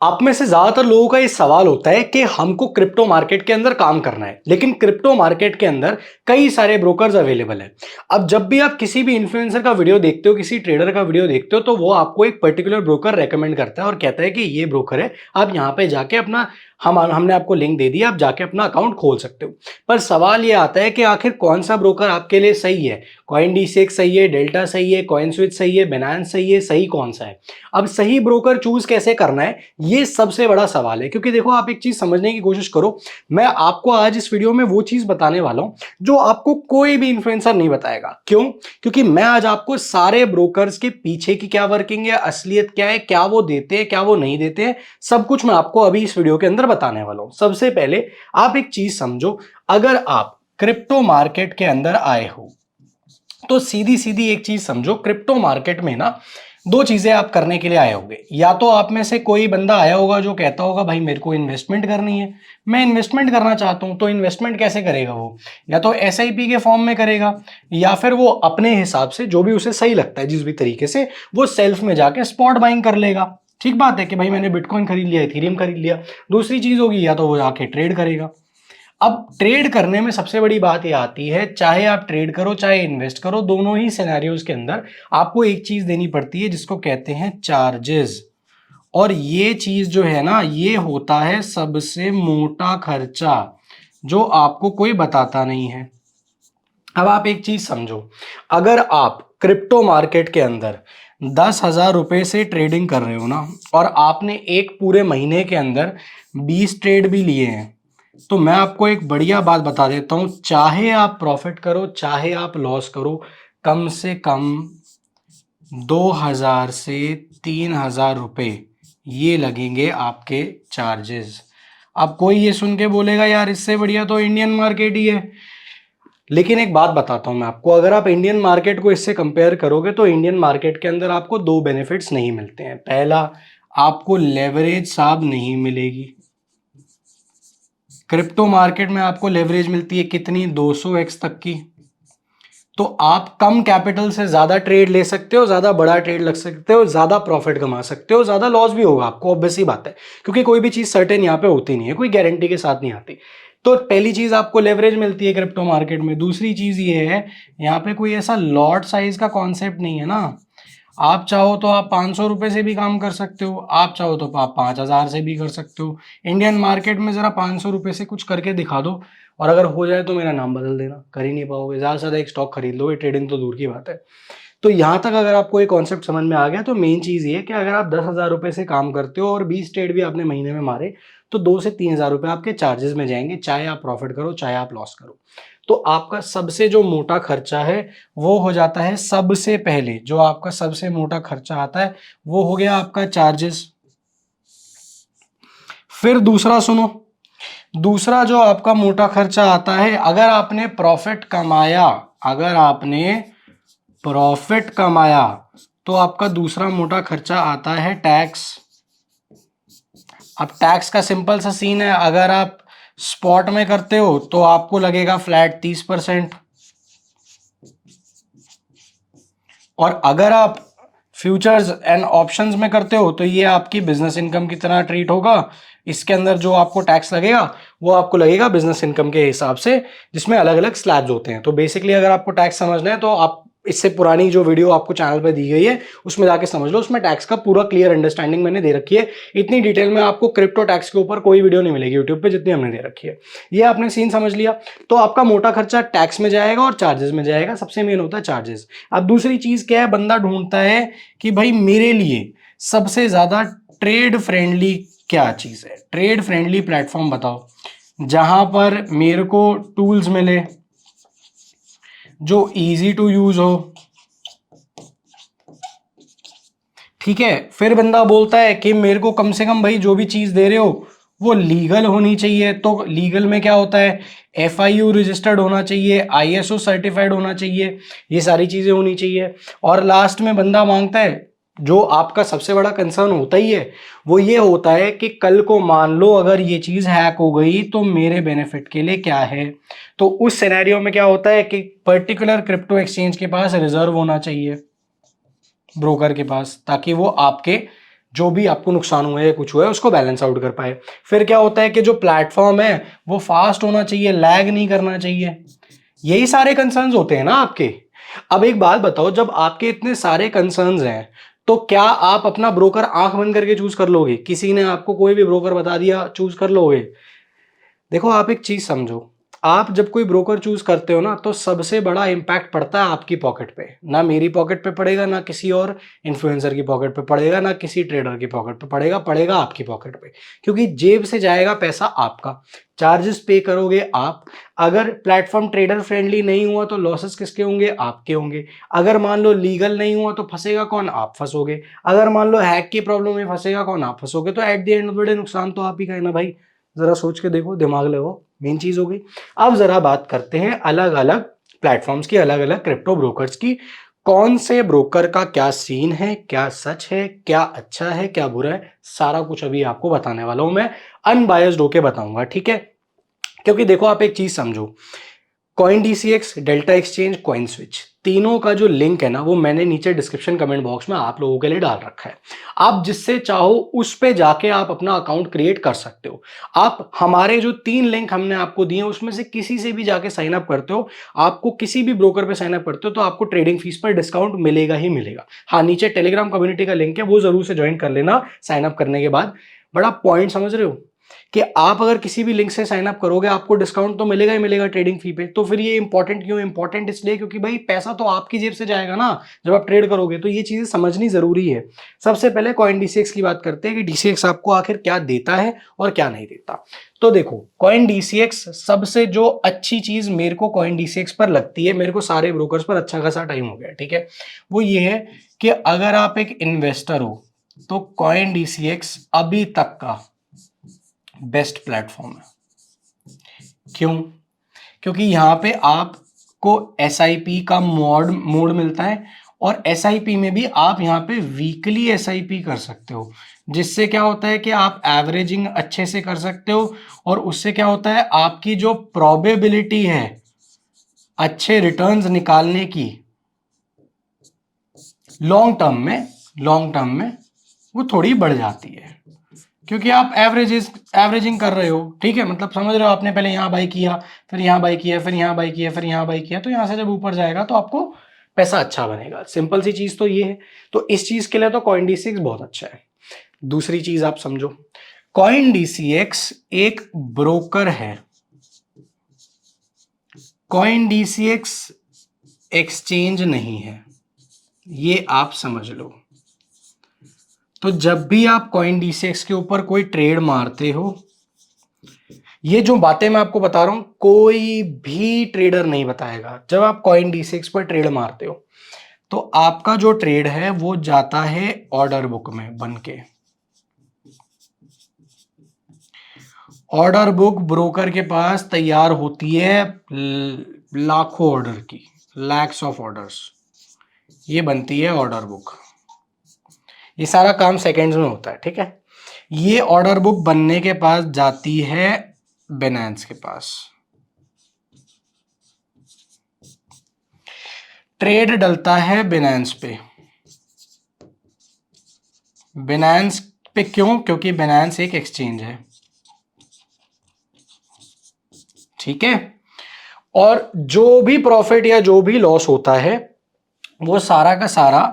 आप में से ज्यादातर लोगों का ये सवाल होता है कि हमको क्रिप्टो मार्केट के अंदर काम करना है, लेकिन क्रिप्टो मार्केट के अंदर कई सारे ब्रोकर्स अवेलेबल है। अब जब भी आप किसी भी इन्फ्लुएंसर का वीडियो देखते हो, किसी ट्रेडर का वीडियो देखते हो, तो वो आपको एक पर्टिकुलर ब्रोकर रेकमेंड करता है और कहता है कि ये ब्रोकर है, आप यहाँ पे जाके अपना हमने आपको लिंक दे दिया, आप जाके अपना अकाउंट खोल सकते हो। पर सवाल ये आता है कि आखिर कौन सा ब्रोकर आपके लिए सही है? कॉइनडीसीएक्स सही है, डेल्टा सही है, कॉइनस्विच सही है, बिनांस सही है, सही कौन सा है? अब सही ब्रोकर चूज कैसे करना है, ये सबसे बड़ा सवाल है। क्योंकि देखो, आप एक चीज समझने की कोशिश करो, मैं आपको आज इस वीडियो में वो चीज बताने वाला हूं जो आपको कोई भी इन्फ्लुएंसर नहीं बताएगा। क्यों? क्योंकि मैं आज आपको सारे ब्रोकर्स के पीछे की क्या वर्किंग है, असलियत क्या है, क्या वो देते हैं, क्या वो नहीं देते हैं, सब कुछ मैं आपको अभी इस वीडियो के अंदर बताने वाला हूं। सबसे पहले आप एक चीज समझो, अगर आप क्रिप्टो मार्केट के अंदर आए हो तो सीधी सीधी एक चीज समझो, क्रिप्टो मार्केट में ना दो चीजें आप करने के लिए आए होंगे। या तो आप में से कोई बंदा आया होगा जो कहता होगा भाई मेरे को इन्वेस्टमेंट करनी है, मैं इन्वेस्टमेंट करना चाहता हूं। तो इन्वेस्टमेंट कैसे करेगा वो? या तो एसआईपी के फॉर्म में करेगा, या फिर वो अपने हिसाब से जो भी उसे सही लगता है, जिस भी तरीके से वो सेल्फ में जाके स्पॉट बाइंग कर लेगा। ठीक बात है कि भाई मैंने बिटकॉइन खरीद लिया, इथेरियम खरीद लिया। दूसरी चीज होगी, या तो वो जाके ट्रेड करेगा। अब ट्रेड करने में सबसे बड़ी बात यह आती है, चाहे आप ट्रेड करो चाहे इन्वेस्ट करो, दोनों ही सिनेरियोज के अंदर आपको एक चीज देनी पड़ती है जिसको कहते हैं चार्जेस। और ये चीज जो है ना, ये होता है सबसे मोटा खर्चा जो आपको कोई बताता नहीं है। अब आप एक चीज समझो, अगर आप क्रिप्टो मार्केट के अंदर 10,000 रुपए से ट्रेडिंग कर रहे हो ना, और आपने एक पूरे महीने के अंदर 20 ट्रेड भी लिए हैं, तो मैं आपको एक बढ़िया बात बता देता हूं, चाहे आप प्रॉफिट करो चाहे आप लॉस करो, कम से कम 2,000 से 3,000 रुपए ये लगेंगे आपके चार्जेस। अब कोई ये सुन के बोलेगा यार इससे बढ़िया तो इंडियन मार्केट ही है। लेकिन एक बात बताता हूं मैं आपको, अगर आप इंडियन मार्केट को इससे कंपेयर करोगे तो इंडियन मार्केट के अंदर आपको दो बेनिफिट्स नहीं मिलते हैं। पहला, आपको लेवरेज साहब नहीं मिलेगी। क्रिप्टो मार्केट में आपको लेवरेज मिलती है कितनी? 200x तक की। तो आप कम कैपिटल से ज्यादा ट्रेड ले सकते हो, ज्यादा बड़ा ट्रेड लग सकते हो, ज्यादा प्रॉफिट कमा सकते हो, ज्यादा लॉस भी होगा आपको, ऑब्वियस ही बात है, क्योंकि कोई भी चीज सर्टेन यहाँ पे होती नहीं है, कोई गारंटी के साथ नहीं आती। तो पहली चीज आपको लेवरेज मिलती है क्रिप्टो मार्केट में। दूसरी चीज ये है, यहाँ पे कोई ऐसा लॉट साइज का कॉन्सेप्ट नहीं है ना। आप चाहो तो आप 500 रुपए से भी काम कर सकते हो, आप चाहो तो आप 5,000 से भी कर सकते हो। इंडियन मार्केट में जरा 500 रुपए से कुछ करके दिखा दो, और अगर हो जाए तो मेरा नाम बदल देना। कर ही नहीं पाओगे, ज़्यादा से ज़्यादा एक स्टॉक खरीद लो, ट्रेडिंग तो दूर की बात है। तो यहाँ तक अगर आपको ये कॉन्सेप्ट समझ में आ गया, तो मेन चीज़ ये है कि अगर आप 10,000 रुपए से काम करते हो और 20 ट्रेड भी आपने महीने में मारे, तो 2 से 3 हज़ार रुपए आपके चार्जेस में जाएंगे, चाहे आप प्रॉफिट करो चाहे आप लॉस करो। तो आपका सबसे जो मोटा खर्चा है वो हो जाता है, सबसे पहले जो आपका सबसे मोटा खर्चा आता है वो हो गया आपका चार्जेस। फिर दूसरा सुनो, दूसरा जो आपका मोटा खर्चा आता है, अगर आपने प्रॉफिट कमाया, अगर आपने प्रॉफिट कमाया तो आपका दूसरा मोटा खर्चा आता है टैक्स। अब टैक्स का सिंपल सा सीन है, अगर आप स्पॉट में करते हो तो आपको लगेगा फ्लैट 30%, और अगर आप फ्यूचर्स एंड ऑप्शंस में करते हो तो ये आपकी बिजनेस इनकम की तरह ट्रीट होगा। इसके अंदर जो आपको टैक्स लगेगा वो आपको लगेगा बिजनेस इनकम के हिसाब से, जिसमें अलग अलग स्लैब्स होते हैं। तो बेसिकली अगर आपको टैक्स समझना है तो आप इससे पुरानी जो वीडियो आपको चैनल पे दी गई है उसमें जाके समझ लो, उसमें टैक्स का पूरा क्लियर अंडरस्टैंडिंग मैंने दे रखी है। इतनी डिटेल में आपको क्रिप्टो टैक्स के ऊपर कोई वीडियो नहीं मिलेगी यूट्यूब पे जितनी हमने दे रखी है। ये आपने सीन समझ लिया। तो आपका मोटा खर्चा टैक्स में जाएगा और चार्जेस में जाएगा, सबसे मेन होता है चार्जेस। अब दूसरी चीज क्या है, बंदा ढूंढता है कि भाई मेरे लिए सबसे ज्यादा ट्रेड फ्रेंडली क्या चीज है, ट्रेड फ्रेंडली प्लेटफॉर्म बताओ जहां पर मेरे को टूल्स मिले जो इजी टू यूज हो। ठीक है, फिर बंदा बोलता है कि मेरे को कम से कम भाई जो भी चीज दे रहे हो वो लीगल होनी चाहिए। तो लीगल में क्या होता है, FIU रजिस्टर्ड होना चाहिए, ISO सर्टिफाइड होना चाहिए, ये सारी चीजें होनी चाहिए। और लास्ट में बंदा मांगता है, जो आपका सबसे बड़ा कंसर्न होता ही है, वो ये होता है कि कल को मान लो अगर ये चीज हैक हो गई तो मेरे बेनिफिट के लिए क्या है। तो उस सिनेरियो में क्या होता है कि पर्टिकुलर क्रिप्टो एक्सचेंज के पास रिजर्व होना चाहिए, ब्रोकर के पास, ताकि वो आपके जो भी आपको नुकसान हुआ है कुछ हुआ है उसको बैलेंस आउट कर पाए। फिर क्या होता है कि जो प्लेटफॉर्म है वो फास्ट होना चाहिए, लैग नहीं करना चाहिए। यही सारे कंसर्न्स होते हैं ना आपके। अब एक बात बताओ, जब आपके इतने सारे कंसर्न्स हैं तो क्या आप अपना ब्रोकर आंख बंद करके चूज कर लोगे? किसी ने आपको कोई भी ब्रोकर बता दिया चूज कर लोगे? देखो आप एक चीज समझो, आप जब कोई ब्रोकर चूज करते हो ना तो सबसे बड़ा इंपैक्ट पड़ता है आपकी पॉकेट पे। ना मेरी पॉकेट पे पड़ेगा, ना किसी और इन्फ्लुएंसर की पॉकेट पे पड़ेगा, ना किसी ट्रेडर की पॉकेट पे पड़ेगा, पड़ेगा आपकी पॉकेट पे। क्योंकि जेब से जाएगा पैसा आपका, चार्जेस पे करोगे आप। अगर प्लेटफॉर्म ट्रेडर फ्रेंडली नहीं हुआ तो लॉसेस किसके होंगे? आपके होंगे। अगर मान लो लीगल नहीं हुआ तो फंसेगा कौन? आप फंसोगे। अगर मान लो हैक की प्रॉब्लम में फंसेगा कौन? आप फंसोगे। तो at the end of the day नुकसान तो आप ही का है ना भाई। जरा सोच के देखो, दिमाग लगाओ, मेन चीज हो गई। अब जरा बात करते हैं अलग अलग प्लेटफॉर्म्स की, अलग अलग क्रिप्टो ब्रोकर्स की। कौन से ब्रोकर का क्या सीन है, क्या सच है, क्या अच्छा है, क्या बुरा है, सारा कुछ अभी आपको बताने वाला हूं मैं। अनबायस्ड होके बताऊंगा, ठीक है? क्योंकि देखो आप एक चीज समझो, coin DCX, delta exchange, coin switch, तीनों का जो लिंक है ना वो मैंने नीचे डिस्क्रिप्शन कमेंट बॉक्स में आप लोगों के लिए डाल रखा है। आप जिससे चाहो उस पे जाके आप अपना अकाउंट क्रिएट कर सकते हो। आप हमारे जो 3 लिंक हमने आपको दिए उसमें से किसी से भी जाके साइन अप करते हो, आपको किसी भी ब्रोकर पे साइन अप करते हो तो आपको ट्रेडिंग फीस पर डिस्काउंट मिलेगा ही मिलेगा। हाँ, नीचे टेलीग्राम कम्युनिटी का लिंक है, वो जरूर से ज्वाइन कर लेना साइन अप करने के बाद। बड़ा पॉइंट समझ रहे हो कि आप अगर किसी भी लिंक से साइन अप करोगे आपको डिस्काउंट तो मिलेगा ही मिलेगा ट्रेडिंग फी पे। तो फिर ये इंपॉर्टेंट क्यों? इंपॉर्टेंट इसलिए क्योंकि भाई पैसा तो आपकी जेब से जाएगा ना जब आप ट्रेड करोगे, तो ये चीजें समझनी जरूरी है। सबसे पहले कॉइन डीसीएक्स की बात करते हैं कि डीसीएक्स आपको आखिर क्या देता है और क्या नहीं देता। तो देखो, कॉइन डीसीएक्स सबसे जो अच्छी चीज मेरे को कॉइन डीसीएक्स पर लगती है, मेरे को सारे ब्रोकर्स पर अच्छा खासा टाइम हो गया, ठीक है, वो ये है कि अगर आप एक इन्वेस्टर हो तो कॉइन डीसीएक्स अभी तक का बेस्ट प्लेटफॉर्म है। क्यों? क्योंकि यहाँ पे आपको एसआईपी का मोड मिलता है, और एसआईपी में भी आप यहाँ पे वीकली एसआईपी कर सकते हो, जिससे क्या होता है कि आप एवरेजिंग अच्छे से कर सकते हो। और उससे क्या होता है, आपकी जो प्रोबेबिलिटी है अच्छे रिटर्न्स निकालने की लॉन्ग टर्म में वो थोड़ी बढ़ जाती है, क्योंकि आप एवरेजिंग कर रहे हो, ठीक है? मतलब समझ रहे हो, आपने पहले यहाँ बाई किया, फिर यहाँ बाई किया, फिर यहाँ बाई किया, फिर यहाँ बाई किया, तो यहाँ से जब ऊपर जाएगा तो आपको पैसा अच्छा बनेगा। सिंपल सी चीज तो ये है। तो इस चीज के लिए तो कॉइन डीसीएक्स बहुत अच्छा है। दूसरी चीज आप समझो, कॉइन डीसीएक्स एक ब्रोकर है। कॉइन डीसीएक्स एक्सचेंज नहीं है, ये आप समझ लो। तो जब भी आप कॉइन डीसीएक्स के ऊपर कोई ट्रेड मारते हो, ये जो बातें मैं आपको बता रहा हूं कोई भी ट्रेडर नहीं बताएगा। जब आप कॉइन डीसीएक्स पर ट्रेड मारते हो तो आपका जो ट्रेड है वो जाता है ऑर्डर बुक में बन के। ऑर्डर बुक ब्रोकर के पास तैयार होती है लाखों ऑर्डर की, लैक्स ऑफ ऑर्डर्स, ये बनती है ऑर्डर बुक। ये सारा काम सेकेंड्स में होता है, ठीक है? ये ऑर्डर बुक बनने के पास जाती है बिनेंस के पास, ट्रेड डलता है बिनेंस पे। बिनेंस पे क्यों? क्योंकि बिनेंस एक एक्सचेंज है, ठीक है? और जो भी प्रॉफिट या जो भी लॉस होता है वो सारा का सारा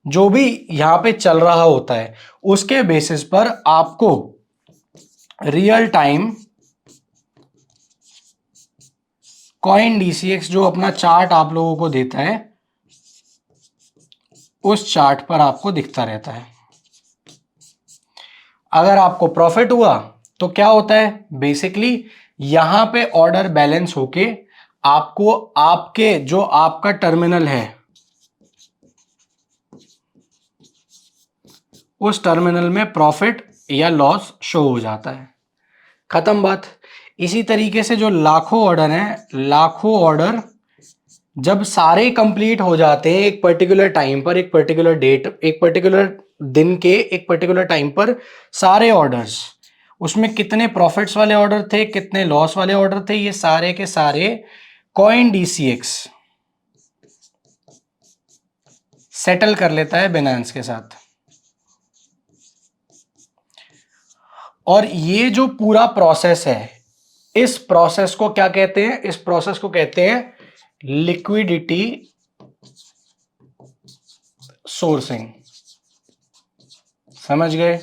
जो भी यहां पे चल रहा होता है उसके बेसिस पर आपको रियल टाइम कॉइन डीसीएक्स जो अपना चार्ट आप लोगों को देता है उस चार्ट पर आपको दिखता रहता है। अगर आपको प्रॉफिट हुआ तो क्या होता है, बेसिकली यहां पे ऑर्डर बैलेंस होके आपको आपके जो आपका टर्मिनल है उस टर्मिनल में प्रॉफिट या लॉस शो हो जाता है। खत्म बात। इसी तरीके से जो लाखों ऑर्डर हैं, लाखों ऑर्डर जब सारे कंप्लीट हो जाते हैं एक पर्टिकुलर टाइम पर, एक पर्टिकुलर डेट, एक पर्टिकुलर दिन के एक पर्टिकुलर टाइम पर, सारे ऑर्डर्स, उसमें कितने प्रॉफिट्स वाले ऑर्डर थे, कितने लॉस वाले ऑर्डर थे, ये सारे के सारे कॉइन डीसीएक्स सेटल कर लेता है बिनेंस के साथ। और ये जो पूरा प्रोसेस है, इस प्रोसेस को क्या कहते हैं? इस प्रोसेस को कहते हैं लिक्विडिटी सोर्सिंग। समझ गए?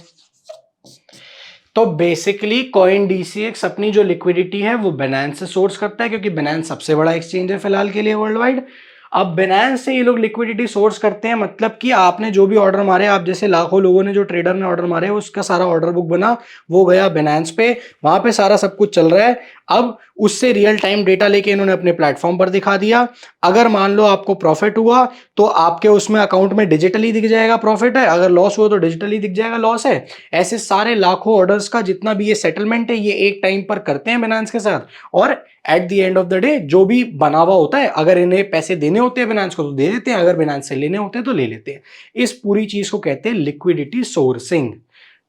तो बेसिकली कॉइन डीसीएक्स अपनी जो लिक्विडिटी है वो बिनांस से सोर्स करता है, क्योंकि बिनांस सबसे बड़ा एक्सचेंज है फिलहाल के लिए वर्ल्ड वाइड। अब बिनांस से ये लोग लिक्विडिटी सोर्स करते हैं, मतलब कि आपने जो भी ऑर्डर मारे, आप जैसे लाखों लोगों ने जो ट्रेडर ने ऑर्डर मारे, उसका सारा ऑर्डर बुक बना, वो गया बिनांस पे, वहां पे सारा सब कुछ चल रहा है। अब उससे रियल टाइम डेटा लेके इन्होंने अपने प्लेटफॉर्म पर दिखा दिया। अगर मान लो आपको प्रॉफिट हुआ तो आपके उसमें अकाउंट में डिजिटली दिख जाएगा प्रॉफिट है, अगर लॉस हुआ तो डिजिटली दिख जाएगा लॉस है। ऐसे सारे लाखों ऑर्डर्स का जितना भी ये सेटलमेंट है, ये एक टाइम पर करते हैं बिनांस के साथ। और at the end of the day जो भी बना हुआ होता है, अगर इन्हें पैसे देने होते हैं बिनांस को तो दे देते हैं, अगर बिनांस से लेने होते हैं तो ले लेते हैं। इस पूरी चीज को कहते हैं लिक्विडिटी सोर्सिंग।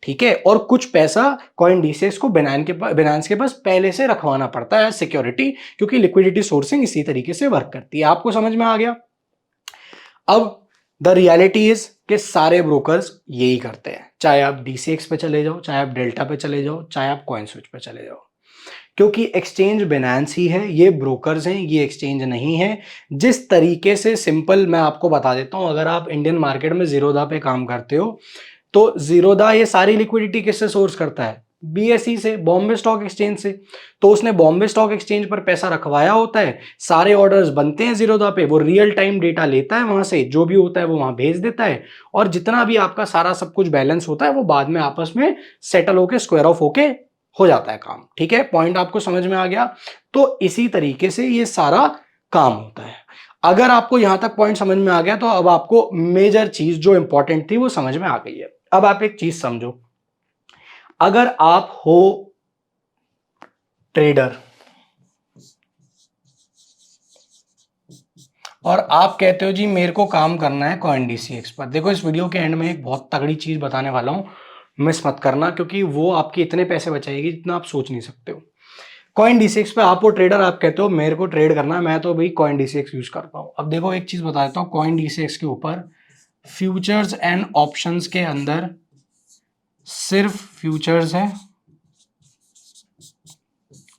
ठीक है? और कुछ पैसा कॉइन डीसीएक्स को बिनांस के पास पहले से रखवाना पड़ता है सिक्योरिटी, क्योंकि लिक्विडिटी सोर्सिंग इसी तरीके से वर्क करती है। आपको समझ में आ गया? अब द रियलिटी इज कि सारे ब्रोकर्स यही करते हैं, चाहे आप डीसीएक्स पे चले जाओ, चाहे आप डेल्टा पे चले जाओ, चाहे आप कॉइन स्विच पे चले जाओ, क्योंकि एक्सचेंज बिनांस ही है, ये ब्रोकर्स हैं, ये एक्सचेंज नहीं है। जिस तरीके से, सिंपल मैं आपको बता देता हूं, अगर आप इंडियन मार्केट में जीरोधा पे काम करते हो तो जीरोधा ये सारी लिक्विडिटी किससे सोर्स करता है? बीएसई से, बॉम्बे स्टॉक एक्सचेंज से। तो उसने बॉम्बे स्टॉक एक्सचेंज पर पैसा रखवाया होता है, सारे ऑर्डर्स बनते हैं जीरोधा पे, वो रियल टाइम डेटा लेता है वहां से, जो भी होता है वो वहां भेज देता है, और जितना भी आपका सारा सब कुछ बैलेंस होता है वो बाद में आपस में सेटल होके स्क्वायर ऑफ होके हो जाता है काम। ठीक है? पॉइंट आपको समझ में आ गया? तो इसी तरीके से ये सारा काम होता है। अगर आपको यहां तक पॉइंट समझ में आ गया तो अब आपको मेजर चीज जो इंपॉर्टेंट थी वो समझ में आ गई है। अब आप एक चीज समझो, अगर आप हो ट्रेडर और आप कहते हो जी मेरे को काम करना है कॉइन डीसीएक्स पर, देखो इस वीडियो के एंड में एक बहुत तगड़ी चीज बताने वाला हूं, मिस मत करना, क्योंकि वो आपके इतने पैसे बचाएगी जितना आप सोच नहीं सकते हो। कॉइन डीसीएक्स पे आप वो ट्रेडर, आप कहते हो मेरे को ट्रेड करना है, मैं तो भाई कॉइन डीसीएक्स यूज करता हूं। अब देखो एक चीज बता देता हूं, कॉइन डीसीएक्स के ऊपर फ्यूचर्स एंड ऑप्शंस के अंदर सिर्फ फ्यूचर्स है,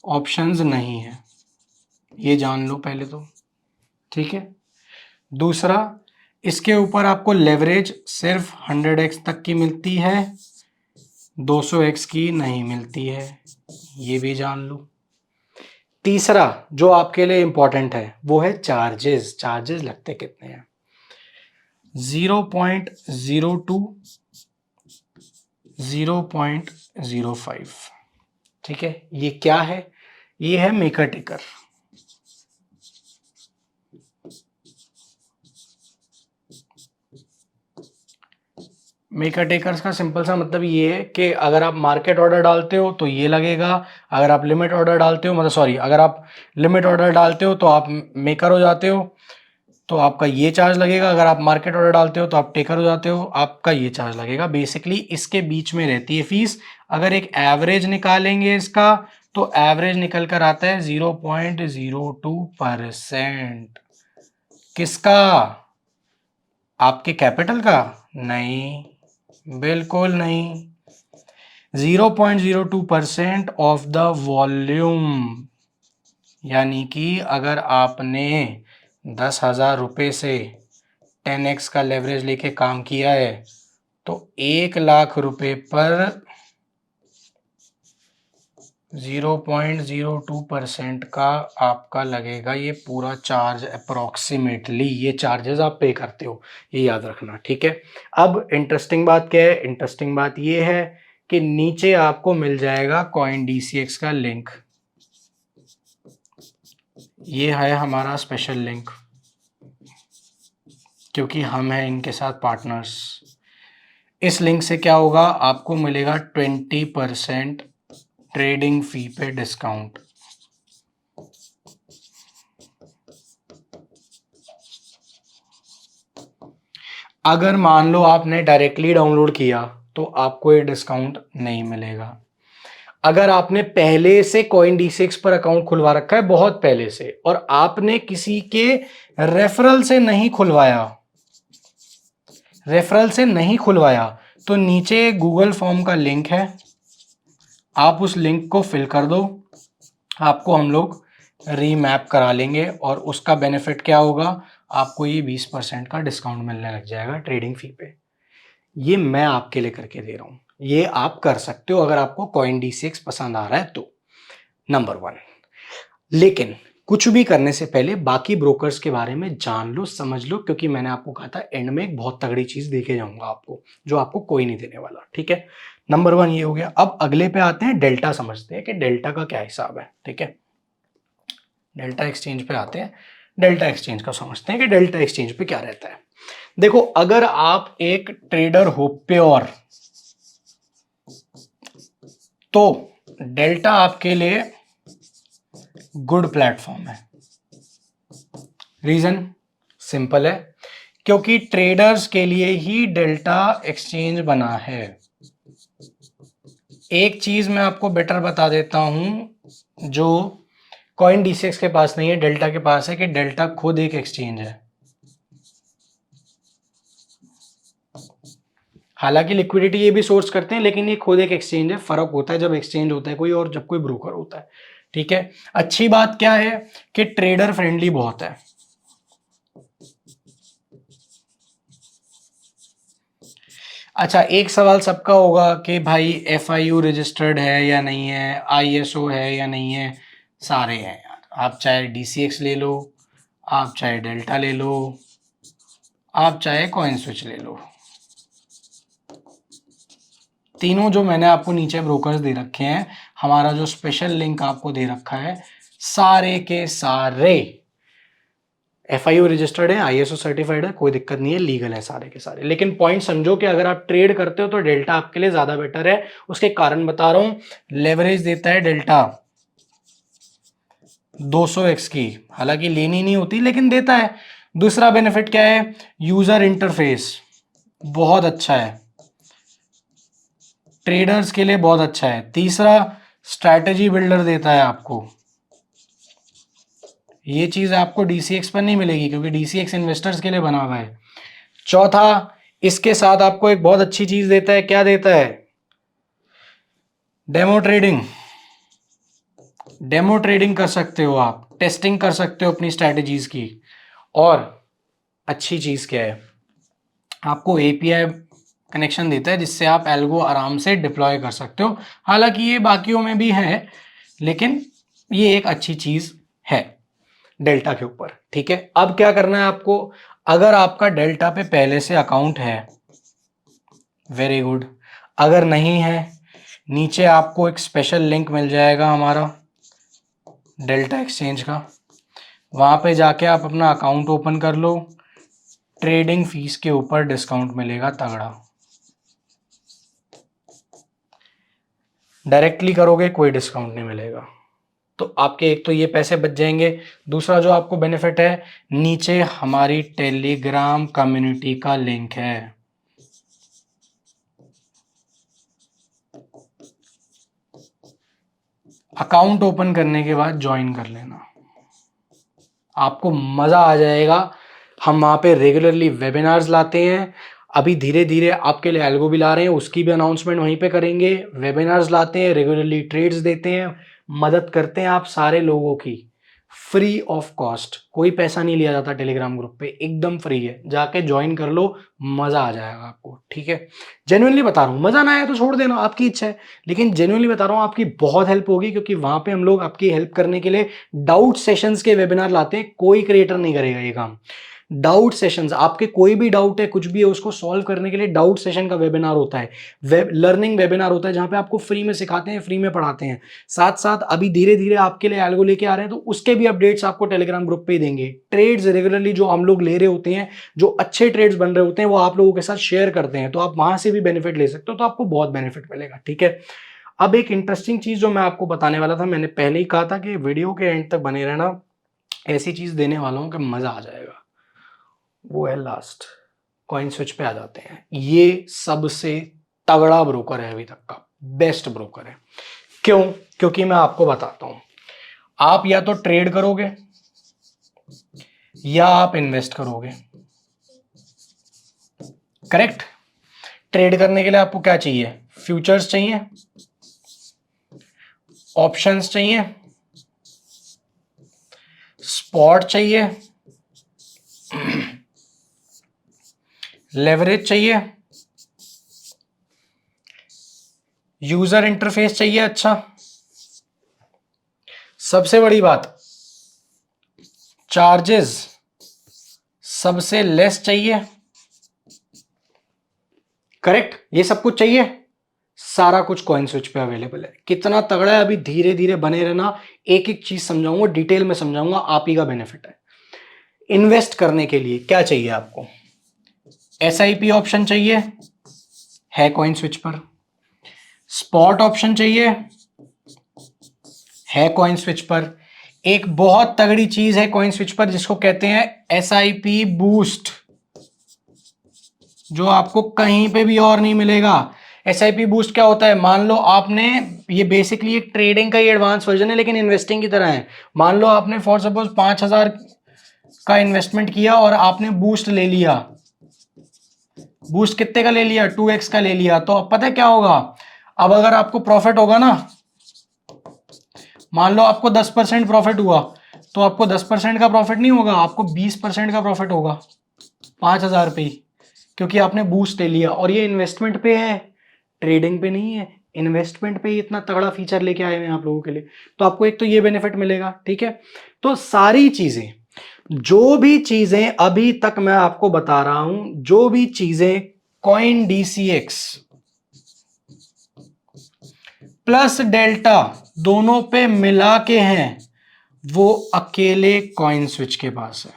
ऑप्शंस नहीं है, ये जान लो पहले तो। ठीक है? दूसरा, इसके ऊपर आपको लेवरेज सिर्फ 100x तक की मिलती है, 200x की नहीं मिलती है, ये भी जान लो। तीसरा जो आपके लिए इंपॉर्टेंट है वो है चार्जेस। चार्जेस लगते कितने हैं? 0.02, 0.05। ठीक है? ये क्या है? ये है मेकर टेकर। मेकर टेकर्स का सिंपल सा मतलब ये है कि अगर आप मार्केट ऑर्डर डालते हो तो ये लगेगा, अगर आप लिमिट ऑर्डर डालते हो, मतलब सॉरी, अगर आप लिमिट ऑर्डर डालते हो तो आप मेकर हो जाते हो, तो आपका ये चार्ज लगेगा। अगर आप मार्केट ऑर्डर डालते हो तो आप टेकर हो जाते हो, आपका ये चार्ज लगेगा। बेसिकली इसके बीच में रहती है फीस। अगर एक एवरेज निकालेंगे इसका तो एवरेज निकल कर आता है 0.02%। किसका? आपके कैपिटल का? नहीं, बिल्कुल नहीं। 0.02% ऑफ द वॉल्यूम। यानी कि अगर आपने 10,000 रुपये से 10x का लेवरेज लेके काम किया है तो 1,00,000 रुपये पर 0.02% का आपका लगेगा ये पूरा चार्ज अप्रोक्सीमेटली। ये चार्जेस आप पे करते हो, ये याद रखना। ठीक है? अब इंटरेस्टिंग बात क्या है? इंटरेस्टिंग बात ये है कि नीचे आपको मिल जाएगा कॉइन डीसीएक्स का लिंक। ये है हमारा स्पेशल लिंक, क्योंकि हम हैं इनके साथ पार्टनर्स। इस लिंक से क्या होगा? आपको मिलेगा 20% ट्रेडिंग फी पे डिस्काउंट। अगर मान लो आपने डायरेक्टली डाउनलोड किया तो आपको ये डिस्काउंट नहीं मिलेगा। अगर आपने पहले से कॉइन डीसीएक्स पर अकाउंट खुलवा रखा है, बहुत पहले से, और आपने किसी के रेफरल से नहीं खुलवाया, तो नीचे गूगल फॉर्म का लिंक है, आप उस लिंक को फिल कर दो, आपको हम लोग रीमैप करा लेंगे और उसका बेनिफिट क्या होगा, आपको ये 20% का डिस्काउंट मिलने लग जाएगा ट्रेडिंग फी पे। ये मैं आपके लिए करके दे रहा हूं, ये आप कर सकते हो अगर आपको कॉइन DCX पसंद आ रहा है तो, नंबर 1। लेकिन कुछ भी करने से पहले बाकी ब्रोकर्स के बारे में जान लो, समझ लो, क्योंकि मैंने आपको कहा था एंड में एक बहुत तगड़ी चीज देके जाऊंगा आपको, जो आपको कोई नहीं देने वाला, ठीक है। नंबर 1 ये हो गया। अब अगले पे आते हैं, डेल्टा समझते हैं कि डेल्टा का क्या हिसाब है, ठीक है। डेल्टा एक्सचेंज पे आते हैं, डेल्टा एक्सचेंज का समझते हैं कि डेल्टा एक्सचेंज पे क्या रहता है। देखो, अगर आप एक ट्रेडर हो प्योर, तो डेल्टा आपके लिए गुड प्लेटफॉर्म है। रीजन सिंपल है, क्योंकि ट्रेडर्स के लिए ही डेल्टा एक्सचेंज बना है। एक चीज मैं आपको बेटर बता देता हूं, जो कॉइन DCX के पास नहीं है, डेल्टा के पास है, कि डेल्टा खुद एक एक्सचेंज है। हालांकि लिक्विडिटी ये भी सोर्स करते हैं, लेकिन ये खुद एक एक्सचेंज है। फर्क होता है जब एक्सचेंज होता है कोई और जब कोई ब्रोकर होता है, ठीक है। अच्छी बात क्या है कि ट्रेडर फ्रेंडली बहुत है। अच्छा, एक सवाल सबका होगा कि भाई FIU रजिस्टर्ड है या नहीं है, ISO है या नहीं है। सारे हैं यार, आप चाहे DCX ले लो, आप चाहे डेल्टा ले लो, आप चाहे कॉइन स्विच ले लो, तीनों जो मैंने आपको नीचे ब्रोकर्स दे रखे हैं, हमारा जो स्पेशल लिंक आपको दे रखा है, सारे के सारे FIU रजिस्टर्ड है, ISO सर्टिफाइड है, कोई दिक्कत नहीं है, लीगल है सारे के सारे। लेकिन पॉइंट समझो कि अगर आप ट्रेड करते हो तो डेल्टा आपके लिए ज्यादा बेटर है। उसके कारण बता रहा हूं, लेवरेज देता है डेल्टा 200x की, हालांकि लेनी नहीं होती लेकिन देता है। दूसरा बेनिफिट क्या है, यूजर इंटरफेस बहुत अच्छा है, ट्रेडर्स के लिए बहुत अच्छा है। तीसरा, स्ट्रैटेजी बिल्डर देता है आपको, ये चीज आपको DCX पर नहीं मिलेगी क्योंकि DCX इन्वेस्टर्स के लिए बना हुआ है। चौथा, इसके साथ आपको एक बहुत अच्छी चीज देता है, क्या देता है, डेमो ट्रेडिंग। डेमो ट्रेडिंग कर सकते हो आप, टेस्टिंग कर सकते हो अपनी स्ट्रैटेजीज की। और अच्छी चीज क्या है, आपको API कनेक्शन देता है जिससे आप एल्गो आराम से डिप्लॉय कर सकते हो। हालांकि ये बाकियों में भी है, लेकिन ये एक अच्छी चीज है डेल्टा के ऊपर, ठीक है। अब क्या करना है आपको, अगर आपका डेल्टा पे पहले से अकाउंट है, वेरी गुड। अगर नहीं है, नीचे आपको एक स्पेशल लिंक मिल जाएगा हमारा डेल्टा एक्सचेंज का, वहां पे जाके आप अपना अकाउंट ओपन कर लो। ट्रेडिंग फीस के ऊपर डिस्काउंट मिलेगा तगड़ा। डायरेक्टली करोगे कोई डिस्काउंट नहीं मिलेगा, तो आपके एक तो ये पैसे बच जाएंगे। दूसरा जो आपको बेनिफिट है, नीचे हमारी टेलीग्राम कम्युनिटी का लिंक है, अकाउंट ओपन करने के बाद ज्वाइन कर लेना, आपको मजा आ जाएगा। हम वहां पे रेगुलरली वेबिनार्स लाते हैं, अभी धीरे धीरे आपके लिए एल्गो भी ला रहे हैं, उसकी भी अनाउंसमेंट वहीं पे करेंगे। वेबिनार्स लाते हैं, रेगुलरली ट्रेड्स देते हैं, मदद करते हैं आप सारे लोगों की, फ्री ऑफ कॉस्ट, कोई पैसा नहीं लिया जाता टेलीग्राम ग्रुप पे, एकदम फ्री है। जाके ज्वाइन कर लो, मजा आ जाएगा आपको, ठीक है। जेन्युइनली बता रहा हूँ, मजा ना आया तो छोड़ देना, आपकी इच्छा है, लेकिन जेन्युइनली बता रहा हूँ आपकी बहुत हेल्प होगी, क्योंकि वहां पे हम लोग आपकी हेल्प करने के लिए डाउट सेशंस के वेबिनार लाते हैं। कोई क्रिएटर नहीं करेगा ये काम। डाउट सेशंस, आपके कोई भी डाउट है, कुछ भी है, उसको सॉल्व करने के लिए डाउट सेशन का वेबिनार होता है, वेब लर्निंग वेबिनार होता है, जहां पे आपको फ्री में सिखाते हैं, फ्री में पढ़ाते हैं। साथ साथ अभी धीरे धीरे आपके लिए एल्गो लेके आ रहे हैं, तो उसके भी अपडेट्स आपको टेलीग्राम ग्रुप पे ही देंगे। ट्रेड्स रेगुलरली जो हम लोग ले रहे होते हैं, जो अच्छे ट्रेड्स बन रहे होते हैं, वो आप लोगों के साथ शेयर करते हैं, तो आप वहां से भी बेनिफिट ले सकते हो, तो आपको बहुत बेनिफिट मिलेगा, ठीक है। अब एक इंटरेस्टिंग चीज जो मैं आपको बताने वाला था, मैंने पहले ही कहा था कि वीडियो के एंड तक बने रहना, ऐसी चीज देने वाला हूं कि मजा आ जाएगा, वो है लास्ट। कॉइन स्विच पे आ जाते हैं, ये सबसे तगड़ा ब्रोकर है अभी तक का, बेस्ट ब्रोकर है। क्यों? क्योंकि मैं आपको बताता हूं, आप या तो ट्रेड करोगे या आप इन्वेस्ट करोगे, करेक्ट। ट्रेड करने के लिए आपको क्या चाहिए, फ्यूचर्स चाहिए, ऑप्शंस चाहिए, स्पॉट चाहिए, लेवरेज चाहिए, यूजर इंटरफेस चाहिए। अच्छा, सबसे बड़ी बात, चार्जेस सबसे लेस चाहिए। करेक्ट, ये सब कुछ चाहिए, सारा कुछ कॉइन स्विच पे अवेलेबल है। कितना तगड़ा है, अभी धीरे धीरे बने रहना, एक एक चीज समझाऊंगा, डिटेल में समझाऊंगा, आप ही का बेनिफिट है। इन्वेस्ट करने के लिए क्या चाहिए आपको? एसआईपी ऑप्शन चाहिए, है कॉइन स्विच पर। स्पॉट ऑप्शन चाहिए, है कॉइन स्विच पर। एक बहुत तगड़ी चीज है कॉइन स्विच पर जिसको कहते हैं एसआईपी बूस्ट, जो आपको कहीं पे भी और नहीं मिलेगा। एसआईपी बूस्ट क्या होता है? मान लो आपने, ये बेसिकली एक ट्रेडिंग का ही एडवांस वर्जन है लेकिन इन्वेस्टिंग की तरह है। मान लो आपने फॉर सपोज 5,000 का इन्वेस्टमेंट किया और आपने बूस्ट ले लिया। बूस्ट कितने का ले लिया? 2x का ले लिया। तो अब पता है क्या होगा? अब अगर आपको प्रॉफिट होगा ना, मान लो आपको 10% प्रॉफिट हुआ, तो आपको 10% का प्रॉफिट नहीं होगा, आपको 20% का प्रॉफिट होगा 5,000 पे ही, क्योंकि आपने बूस्ट ले लिया। और ये इन्वेस्टमेंट पे है, ट्रेडिंग पे नहीं है। इन्वेस्टमेंट पे इतना तगड़ा फीचर लेके आए हैं आप लोगों के लिए, तो आपको एक तो ये बेनिफिट मिलेगा। ठीक है, तो सारी चीजें, जो भी चीजें अभी तक मैं आपको बता रहा हूं, जो भी चीजें कॉइन DCX प्लस डेल्टा दोनों पे मिला के हैं, वो अकेले कॉइन स्विच के पास है।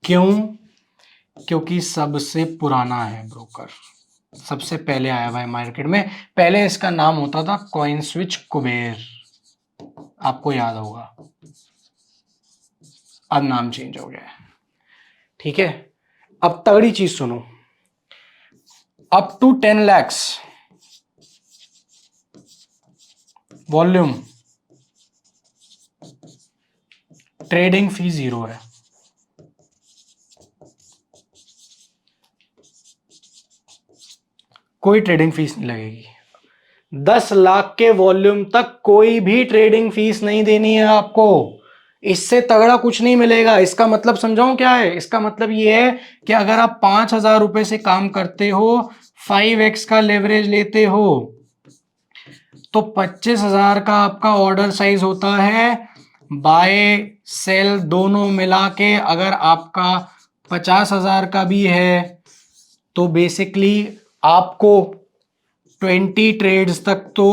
क्यों? क्योंकि सबसे पुराना है ब्रोकर, सबसे पहले आया हुआ है मार्केट में। पहले इसका नाम होता था कॉइन स्विच कुबेर, आपको याद होगा, अब नाम चेंज हो गया है। ठीक है, अब तगड़ी चीज सुनो, up to 10 lakhs volume, trading fee 0 है। कोई ट्रेडिंग फीस नहीं लगेगी। 10 लाख के वॉल्यूम तक कोई भी ट्रेडिंग फीस नहीं देनी है आपको। इससे तगड़ा कुछ नहीं मिलेगा। इसका मतलब समझाऊं क्या है? इसका मतलब ये है कि अगर आप 5,000 रुपए से काम करते हो, 5x का लेवरेज लेते हो, तो 25,000 का आपका ऑर्डर साइज होता है। बाय सेल दोनों मिला के अगर आपका 50,000 का भी है, तो बेसिकली आपको 20 ट्रेड्स तक तो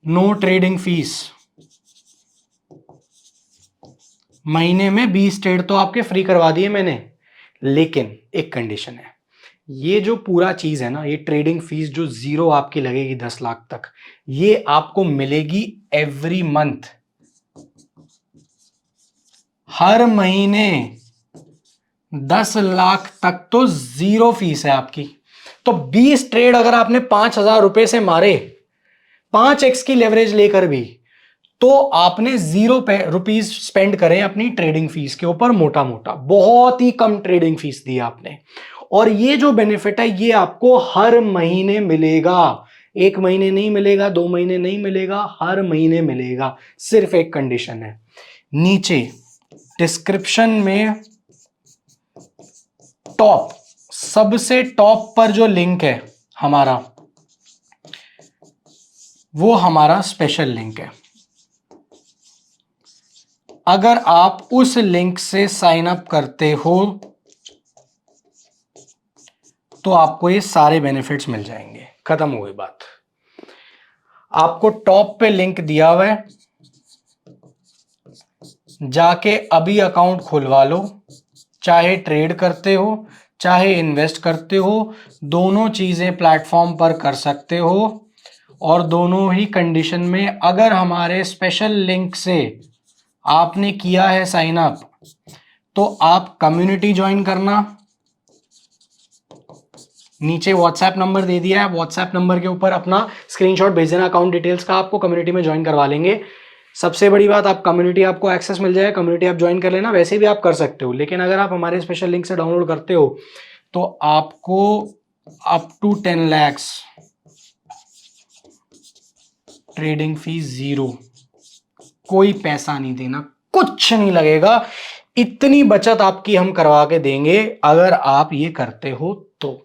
नो ट्रेडिंग फीस। महीने में 20 ट्रेड तो आपके फ्री करवा दिए मैंने, लेकिन एक कंडीशन है। ये जो पूरा चीज है ना, ये ट्रेडिंग फीस जो 0 आपकी लगेगी 10 लाख तक, ये आपको मिलेगी एवरी मंथ, हर महीने। 10 लाख तक तो 0 फीस है आपकी। तो 20 ट्रेड अगर आपने 5,000 रुपए से मारे, 5x की लेवरेज लेकर भी, तो आपने 0 रुपीज स्पेंड करें अपनी ट्रेडिंग फीस के ऊपर। मोटा मोटा बहुत ही कम ट्रेडिंग फीस दी आपने। और ये जो बेनिफिट है ये आपको हर महीने मिलेगा। 1 महीने नहीं मिलेगा, 2 महीने नहीं मिलेगा, हर महीने मिलेगा। सिर्फ एक कंडीशन है, नीचे डिस्क्रिप्शन में टॉप, सबसे टॉप पर जो लिंक है हमारा, वो हमारा स्पेशल लिंक है। अगर आप उस लिंक से साइन अप करते हो तो आपको ये सारे बेनिफिट्स मिल जाएंगे। खत्म हो गई बात। आपको टॉप पे लिंक दिया हुआ है, जाके अभी अकाउंट खुलवा लो। चाहे ट्रेड करते हो, चाहे इन्वेस्ट करते हो, दोनों चीजें प्लेटफॉर्म पर कर सकते हो। और दोनों ही कंडीशन में अगर हमारे स्पेशल लिंक से आपने किया है साइन अप, तो आप कम्युनिटी ज्वाइन करना। नीचे व्हाट्सएप नंबर दे दिया है, व्हाट्सएप नंबर के ऊपर अपना स्क्रीनशॉट भेज देना अकाउंट डिटेल्स का, आपको कम्युनिटी में ज्वाइन करवा लेंगे। सबसे बड़ी बात, आप कम्युनिटी, आपको एक्सेस मिल जाएगा, कम्युनिटी आप ज्वाइन कर लेना। वैसे भी आप कर सकते हो, लेकिन अगर आप हमारे स्पेशल लिंक से डाउनलोड करते हो तो आपको up to 10 lakhs trading fee 0, कोई पैसा नहीं देना, कुछ नहीं लगेगा। इतनी बचत आपकी हम करवा के देंगे अगर आप ये करते हो तो।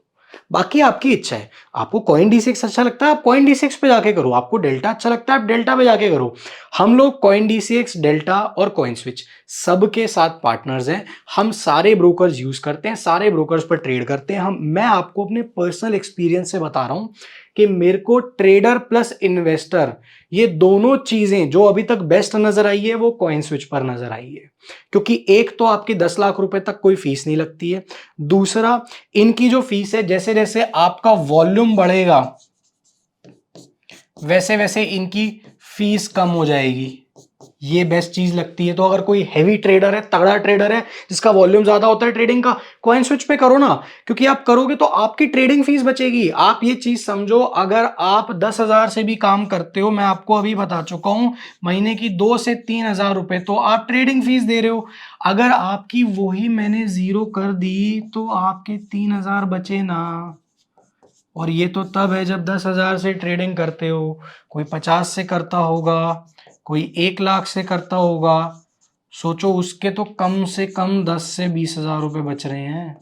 बाकी आपकी इच्छा है, आपको कॉइन D6 अच्छा लगता है आप कॉइन D6 पे जाके करो, आपको डेल्टा अच्छा लगता है आप डेल्टा पे जाके करो। हम लोग कॉइन D6, डेल्टा और कॉइन स्विच सबके साथ पार्टनर्स हैं। हम सारे ब्रोकर्स यूज करते हैं, सारे ब्रोकर्स पर ट्रेड करते हैं। मैं आपको अपने पर्सनल एक्सपीरियंस से बता रहा हूं कि मेरे को ट्रेडर प्लस इन्वेस्टर ये दोनों चीजें जो अभी तक बेस्ट नजर आई है वो कॉइन स्विच पर नजर आई है। क्योंकि एक तो आपकी 10 लाख रुपए तक कोई फीस नहीं लगती है, दूसरा इनकी जो फीस है जैसे जैसे आपका वॉल्यूम बढ़ेगा वैसे वैसे इनकी फीस कम हो जाएगी। ये बेस्ट चीज लगती है। तो अगर कोई हैवी ट्रेडर है, तगड़ा ट्रेडर है, जिसका वॉल्यूम ज्यादा होता है ट्रेडिंग का, कॉइन स्विच पे करो ना, क्योंकि आप करोगे तो आपकी ट्रेडिंग फीस बचेगी। आप ये चीज समझो, अगर आप 10,000 से भी काम करते हो, मैं आपको अभी बता चुका हूं, महीने की 2 से 3,000 रुपए तो आप ट्रेडिंग फीस दे रहे हो। अगर आपकी वही मैंने 0 कर दी तो आपके 3,000 बचे ना। और ये तो तब है जब 10,000 से ट्रेडिंग करते हो। कोई 50 से करता होगा, कोई 1 लाख से करता होगा, सोचो उसके तो कम से कम 10 से 20,000 रुपए बच रहे हैं।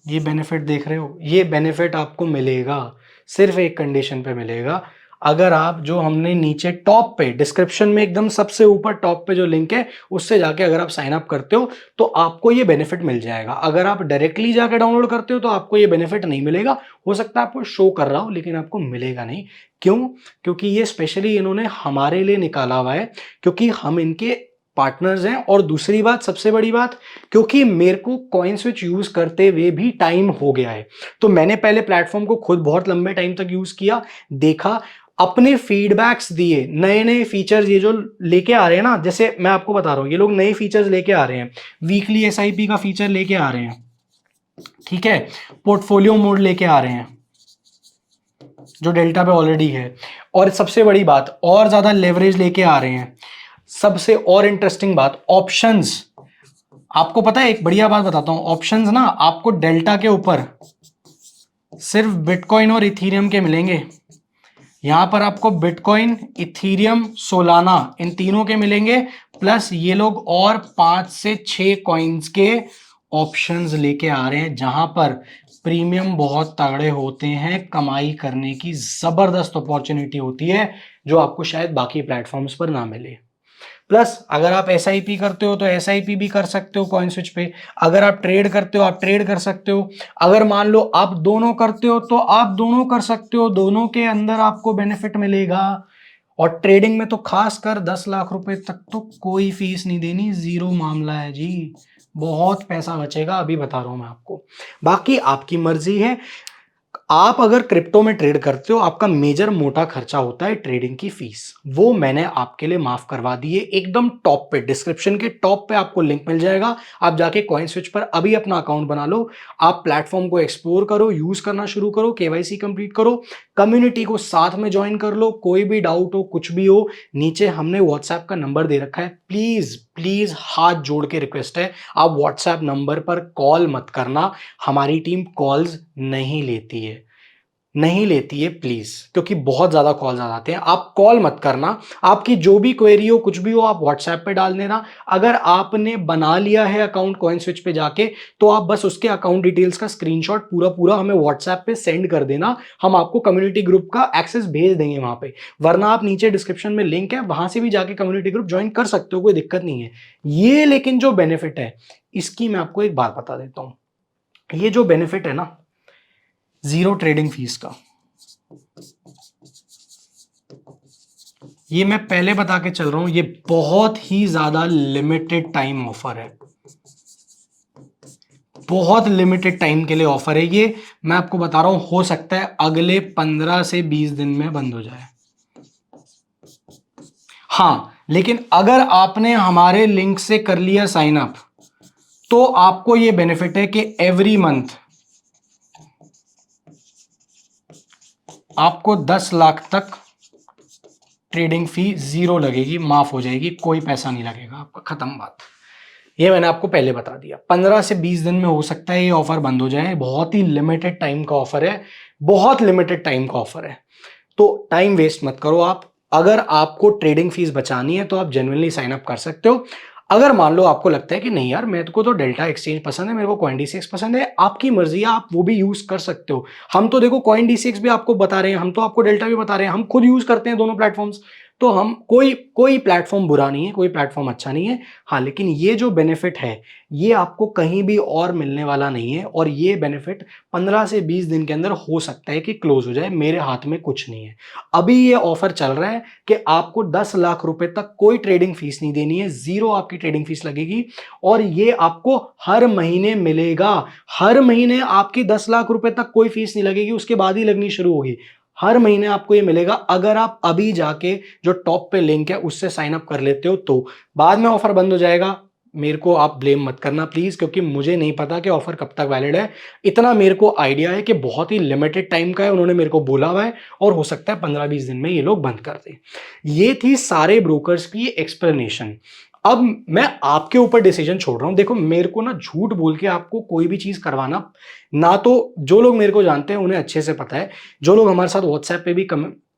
ये बेनिफिट देख रहे हो, ये बेनिफिट आपको मिलेगा, सिर्फ एक कंडीशन पे मिलेगा। अगर आप जो हमने नीचे टॉप पे डिस्क्रिप्शन में एकदम सबसे ऊपर टॉप पे जो लिंक है उससे जाके अगर आप साइन अप करते हो तो आपको ये बेनिफिट मिल जाएगा। अगर आप डायरेक्टली जाके डाउनलोड करते हो तो आपको ये बेनिफिट नहीं मिलेगा। हो सकता है आपको शो कर रहा हो लेकिन आपको मिलेगा नहीं। क्यों? क्योंकि ये स्पेशली इन्होंने हमारे लिए निकाला हुआ है, क्योंकि हम इनके पार्टनर्स हैं। और दूसरी बात, सबसे बड़ी बात, क्योंकि मेरे को कॉइन स्विच यूज करते हुए भी टाइम हो गया है, तो मैंने पहले प्लेटफॉर्म को खुद बहुत लंबे टाइम तक यूज किया, देखा, अपने फीडबैक्स दिए, नए नए फीचर्स ये जो लेके आ रहे हैं ना, जैसे मैं आपको बता रहा हूं, ये लोग नए फीचर्स लेके आ रहे हैं, वीकली SIP का फीचर लेके आ रहे हैं, ठीक है, पोर्टफोलियो मोड लेके आ रहे हैं जो डेल्टा पे ऑलरेडी है, और सबसे बड़ी बात और ज्यादा लेवरेज लेके आ रहे हैं। सबसे और इंटरेस्टिंग बात, ऑप्शंस। आपको पता है, एक बढ़िया बात बताता हूं, ऑप्शंस ना आपको डेल्टा के ऊपर सिर्फ बिटकॉइन और इथीरियम के मिलेंगे। यहां पर आपको बिटकॉइन, इथीरियम, सोलाना, इन तीनों के मिलेंगे, प्लस ये लोग और 5 से 6 कॉइन्स के ऑप्शंस लेके आ रहे हैं, जहां पर प्रीमियम बहुत तगड़े होते हैं, कमाई करने की जबरदस्त अपॉर्चुनिटी होती है जो आपको शायद बाकी प्लेटफॉर्म्स पर ना मिले। प्लस अगर आप SIP करते हो तो SIP भी कर सकते हो कॉइन स्विच पे, अगर आप ट्रेड करते हो आप ट्रेड कर सकते हो, अगर मान लो आप दोनों करते हो तो आप दोनों कर सकते हो, दोनों के अंदर आपको बेनिफिट मिलेगा। और ट्रेडिंग में तो खासकर 10 लाख रुपए तक तो कोई फीस नहीं देनी, 0 मामला है जी, बहुत पैसा बचेगा, अभी बता रहा हूं मैं आपको। बाकी आपकी मर्जी है। आप अगर क्रिप्टो में ट्रेड करते हो, आपका मेजर मोटा खर्चा होता है ट्रेडिंग की फीस, वो मैंने आपके लिए माफ करवा दी है। एकदम टॉप पे, डिस्क्रिप्शन के टॉप पे आपको लिंक मिल जाएगा, आप जाके कॉइन स्विच पर अभी अपना अकाउंट बना लो, आप प्लेटफॉर्म को एक्सप्लोर करो, यूज करना शुरू करो, KYC कंप्लीट करो, कम्युनिटी को साथ में ज्वाइन कर लो। कोई भी डाउट हो, कुछ भी हो, नीचे हमने व्हाट्सएप का नंबर दे रखा है, प्लीज प्लीज हाथ जोड़ के रिक्वेस्ट है, आप व्हाट्सएप नंबर पर कॉल मत करना, हमारी टीम कॉल्स नहीं लेती है, नहीं लेती है प्लीज, क्योंकि बहुत ज्यादा कॉल्स आ जाते हैं। आप कॉल मत करना, आपकी जो भी क्वेरी हो, कुछ भी हो, आप व्हाट्सएप पे डाल देना। अगर आपने बना लिया है अकाउंट कॉइन स्विच पे जाके, तो आप बस उसके अकाउंट डिटेल्स का स्क्रीनशॉट पूरा पूरा हमें व्हाट्सएप पे सेंड कर देना, हम आपको कम्युनिटी ग्रुप का एक्सेस भेज देंगे वहां पे। वरना आप नीचे डिस्क्रिप्शन में लिंक है, वहां से भी जाके कम्युनिटी ग्रुप ज्वाइन कर सकते हो, कोई दिक्कत नहीं है। ये लेकिन जो बेनिफिट है, इसकी मैं आपको एक बात बता देता हूं। ये जो बेनिफिट है ना 0 ट्रेडिंग फीस का, ये मैं पहले बता के चल रहा हूं, ये बहुत ही ज्यादा लिमिटेड टाइम ऑफर है, बहुत लिमिटेड टाइम के लिए ऑफर है ये। मैं आपको बता रहा हूं, हो सकता है अगले 15 से 20 दिन में बंद हो जाए। हां, लेकिन अगर आपने हमारे लिंक से कर लिया साइन अप, तो आपको ये बेनिफिट है कि एवरी मंथ आपको 10 लाख तक ट्रेडिंग फी 0 लगेगी, माफ हो जाएगी, कोई पैसा नहीं लगेगा आपका, खत्म बात। ये मैंने आपको पहले बता दिया। 15 से 20 दिन में हो सकता है ये ऑफर बंद हो जाए, बहुत ही लिमिटेड टाइम का ऑफर है, बहुत लिमिटेड टाइम का ऑफर है। तो टाइम वेस्ट मत करो आप। अगर आपको ट्रेडिंग फीस बचानी है तो आप जेन्युइनली साइन अप कर सकते हो। अगर मान लो आपको लगता है कि नहीं यार, मेरे को तो डेल्टा एक्सचेंज पसंद है, मेरे को कॉइन डीसीएक्स पसंद है, आपकी मर्जी है, आप वो भी यूज कर सकते हो। हम तो देखो कॉइन डीसीएक्स भी आपको बता रहे हैं, हम तो आपको डेल्टा भी बता रहे हैं, हम खुद यूज करते हैं दोनों प्लेटफॉर्म्स। तो हम कोई कोई प्लेटफॉर्म बुरा नहीं है, कोई प्लेटफॉर्म अच्छा नहीं है। हाँ, लेकिन ये जो बेनिफिट है ये आपको कहीं भी और मिलने वाला नहीं है, और ये बेनिफिट 15 से 20 दिन के अंदर हो सकता है कि क्लोज हो जाए। मेरे हाथ में कुछ नहीं है। अभी ये ऑफर चल रहा है कि आपको 10 लाख रुपए तक कोई ट्रेडिंग फीस नहीं देनी है, जीरो आपकी ट्रेडिंग फीस लगेगी, और ये आपको हर महीने मिलेगा। हर महीने आपकी 10 लाख रुपए तक कोई फीस नहीं लगेगी, उसके बाद ही लगनी शुरू होगी। हर महीने आपको ये मिलेगा अगर आप अभी जाके जो टॉप पे लिंक है उससे साइन अप कर लेते हो। तो बाद में ऑफर बंद हो जाएगा, मेरे को आप ब्लेम मत करना प्लीज, क्योंकि मुझे नहीं पता कि ऑफर कब तक वैलिड है। इतना मेरे को आइडिया है कि बहुत ही लिमिटेड टाइम का है, उन्होंने मेरे को बोला हुआ है, और हो सकता है 15-20 दिन में ये लोग बंद कर दें। ये थी सारे ब्रोकर्स की एक्सप्लेनेशन। अब मैं आपके ऊपर डिसीजन छोड़ रहा हूं। देखो, मेरे को ना झूठ बोल के आपको कोई भी चीज करवाना, ना तो जो लोग मेरे को जानते हैं उन्हें अच्छे से पता है, जो लोग हमारे साथ व्हाट्सएप पे भी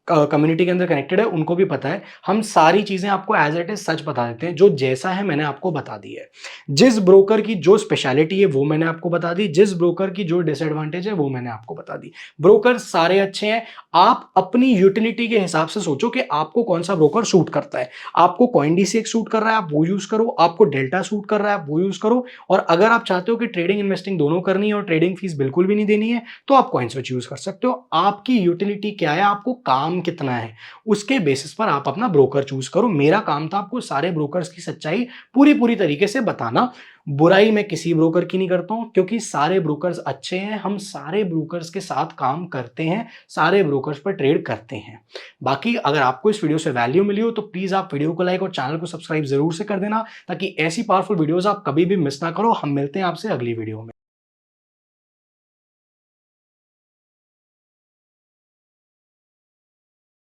कम्युनिटी के अंदर कनेक्टेड है उनको भी पता है, हम सारी चीजें आपको एज इट इज सच बता देते हैं। जो जैसा है मैंने आपको बता दी है। जिस ब्रोकर की जो स्पेशलिटी है वो मैंने आपको बता दी, जिस ब्रोकर की जो डिसएडवांटेज है वो मैंने आपको बता दी। ब्रोकर सारे अच्छे हैं। आप अपनी यूटिलिटी के हिसाब से सोचो कि आपको कौन सा ब्रोकर सूट करता है। आपको कॉइन डीसीएक्स सूट कर रहा है, आप वो यूज करो। आपको डेल्टा सूट कर रहा है, आप वो यूज करो। और अगर आप चाहते हो कि ट्रेडिंग इन्वेस्टिंग दोनों करनी है और ट्रेडिंग फीस बिल्कुल भी नहीं देनी है, तो आप कॉइन स्विच यूज कर सकते हो। आपकी यूटिलिटी क्या है, आपको काम कितना है, उसके बेसिस पर आप अपना ब्रोकर चूज करो। मेरा काम था आपको सारे ब्रोकर्स की सच्चाई पूरी पूरी तरीके से बताना। बुराई मैं किसी ब्रोकर की नहीं करता हूं, क्योंकि सारे ब्रोकर्स अच्छे हैं। हम सारे ब्रोकर्स के साथ काम करते हैं, सारे ब्रोकर्स पर ट्रेड करते हैं। बाकी अगर आपको इस वीडियो से वैल्यू मिली हो तो प्लीज आप वीडियो को लाइक और चैनल को सब्सक्राइब जरूर से कर देना, ताकि ऐसी पावरफुल वीडियोस आप कभी भी मिस ना करो। हम मिलते हैं आपसे अगली वीडियो में।